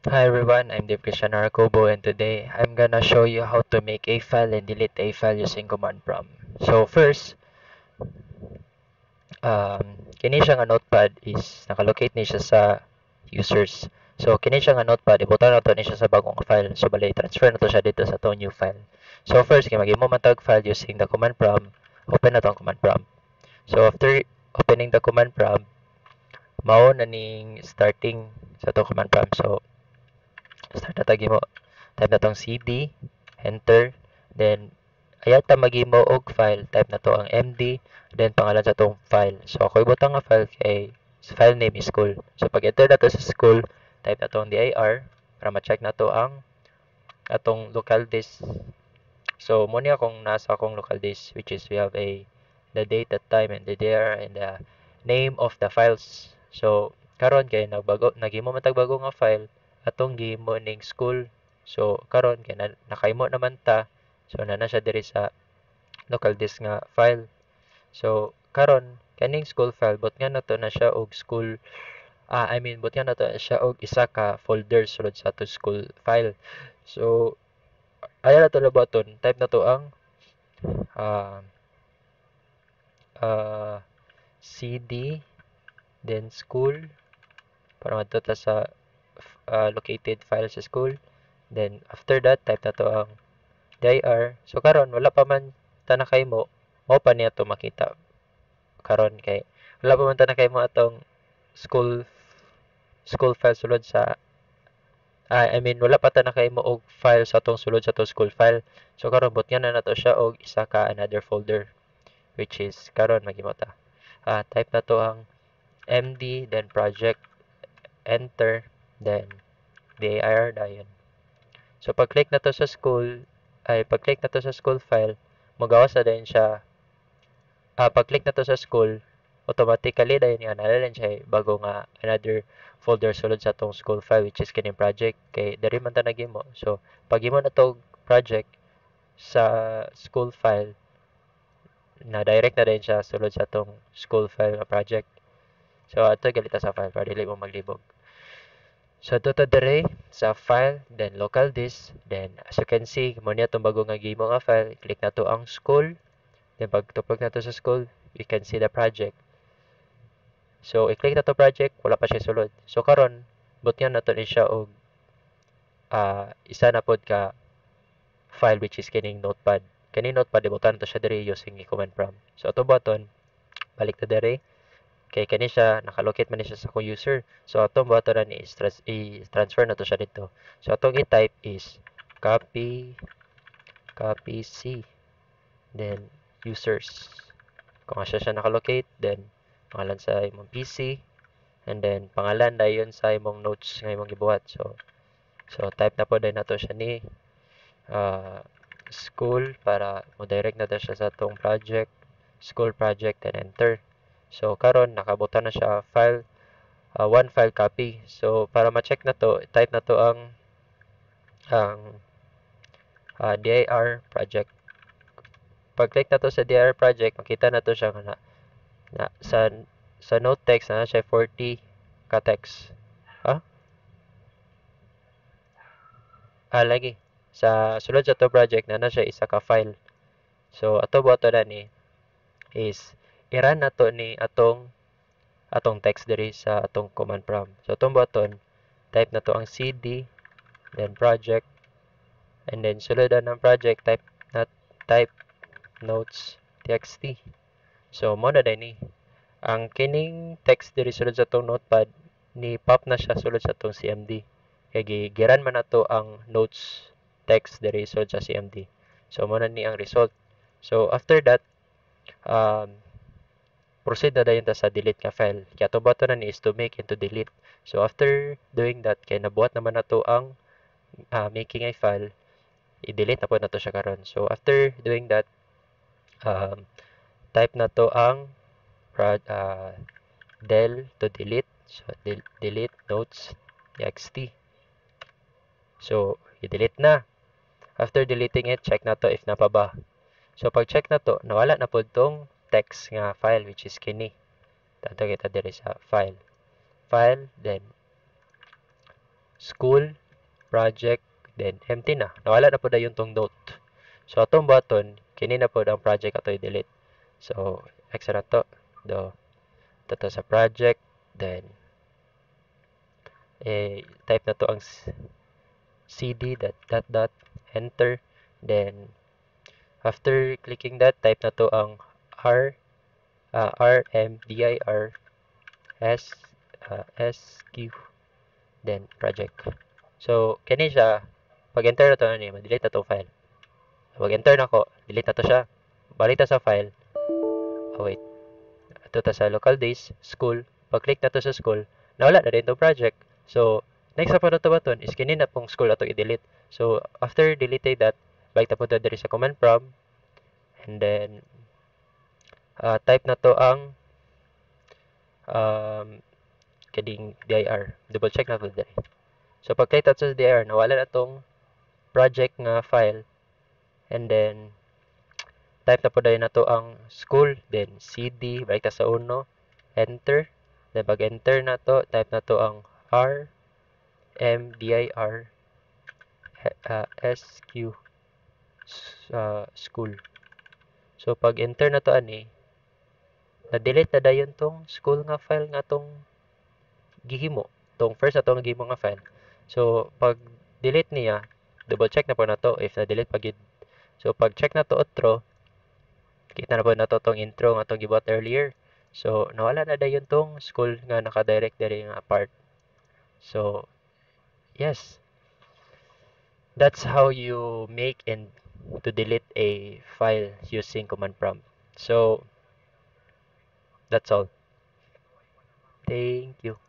Hi everyone, I'm Dev Krishna Narakobo and today I'm gonna show you how to make a file and delete a file using command prompt. So first, kini siya nga notepad is nakalocate ni siya sa users. So kini siya nga notepad, ibutan na to ni siya sa bagong file. So bali, transfer na to siya dito sa to new file. So first, kaya mag-imo man tag file using the command prompt, open na to ang command prompt. So after opening the command prompt, mao na ning starting sa to command prompt. So start na tagi mo. Type na tong cd, enter, then ayata magimo og file, type na to ang md, then pangalan sa tong file. So ako ibutang nga file kay file name is school. So pag enter na to sa school, type na tong dir para ma-check na to ang atong local disk. So mo niya kung nasa akong local disk, which is we have the date, the time, and the dir, and the name of the files. So karon kay nagimo man tag bago nga file atong gihimo ning school. So karon kay nakaimo naman ta, so na siya diri sa local disk nga file. So karon kaning school file bot nga nato na siya og school, bot nga nato na siya og isa ka folder sulod sa ato school file. So ayan na to na button, type na to ang ah ah, cd, then school, para madto ta sa located file sa school. Then after that, type na to ang dir. So karon wala pa man ta nakahimo, mao pa niya to makita karon kay wala pa man ta nakahimo atong school school file sulod sa wala pa ta nakahimo og file sa atong sulod sa atong school file. So karon bot nga na nato siya og isa ka another folder, which is karon maghimo ta. Type na to ang md, then project, enter, then dir dayon. So pag-click na to sa school, pag-click na to sa school file, magawas na din siya. Pag-click na to sa school, automatically dayon nga nalalin siya bago nga another folder sulod sa tong school file, which is kining project kay diri man ta nagimo. So pag imo na to project sa school file, na direct na din siya sulod sa tong school file nga project. So ato galita sa file para dili mo maglibog. So dito dire sa file, then local disk, then as you can see, mo niya itong bago nga gimo nga file, click na to ang school, then pag tupag na to sa school, you can see the project. So i-click na to project, wala pa siya sulod. So karon, but nga na to ni siya og isa na pod ka file, which is kining notepad. Kining notepad, ibutan to siya dire using command prompt. So ato button, balik ta dire. Kay kani siya nakalocate man ni siya sa akong user. So atong button ni is i-transfer na to siya dito. So atong i-type is copy copy C, then users. Kung asa siya nakalocate, then pangalan sa imong PC, and then pangalan dayon sa imong notes nga imong gibuhat. So type na po din nato siya ni uh, school para mo direct na to siya sa atong project, school project, and enter. So karon nakabutan na siya file, one file copy. So para ma-check na to, type na to ang dir project. Pag-click na to sa dir project, makita na to siya nga na sa note text na siya 40 ka text. Ah? Lagi. Sa sulod sa to project na siya isa ka file. So ato buhaton na ni is i-run na to ni atong text diri sa atong command prompt. So atong button, type na to ang cd, then project, and then sulod ng project, type notes txt. So mo na din ni ang kining text diri sulod sa atong notepad, ni pop na siya sulod sa atong cmd. Kay giran man nato ang notes text diri sulod sa cmd. So mo na ni ang result. So after that, um, proceed na dayon ta sa delete ka file. Kaya to button na ni is to make and to delete. So after doing that, kay nabuhat naman nato ang making a file, i-delete na po nato siya karon. So after doing that, um, type na to ang del to delete. So delete notes txt. So i-delete na. After deleting it, check na to if napa ba. So pag check na to, nawala na po tong text nga file, which is kini. Tato kita diri sa file. File, then school, project, then empty na. Nawala na po da yung tong note. So atong button, kini na po ang project ato i-delete. So extra na to. Do to sa project, then type na to ang cd dot enter, then after clicking that, type na to ang rmdir s sq, then project. So kini siya, pag enter na to ni ma-delete na to file. Pag enter na ko, delete na to siya. Balik ta sa file. Oh, wait. Ito ta sa local days, school. Pag click na to sa school, nawala na rin to project. So next na po na to button is kini na pong school ato i-delete. So after delete that, balik ta po to diri sa command prompt, and then type na to ang um, kading dir. Double check na to diri. So pag click sa dir, nawala na tong project nga file, and then type na po dahil na to ang school, then cd, balik ta sa uno, enter. Then pag enter na to, type na to ang rmdir sq school. So pag enter na to ani, na-delete na dayon tong school nga file nga tong gihimo. Tong first atong gihimo nga file. So pag delete niya, double check na po na to if na-delete pag yun. So pag check na to otro, kita na po na to tong intro nga tong gibuhat earlier. So nawala na dayon tong school nga naka-direct diri nga part. So yes, that's how you make and to delete a file using command prompt. So that's all. Thank you.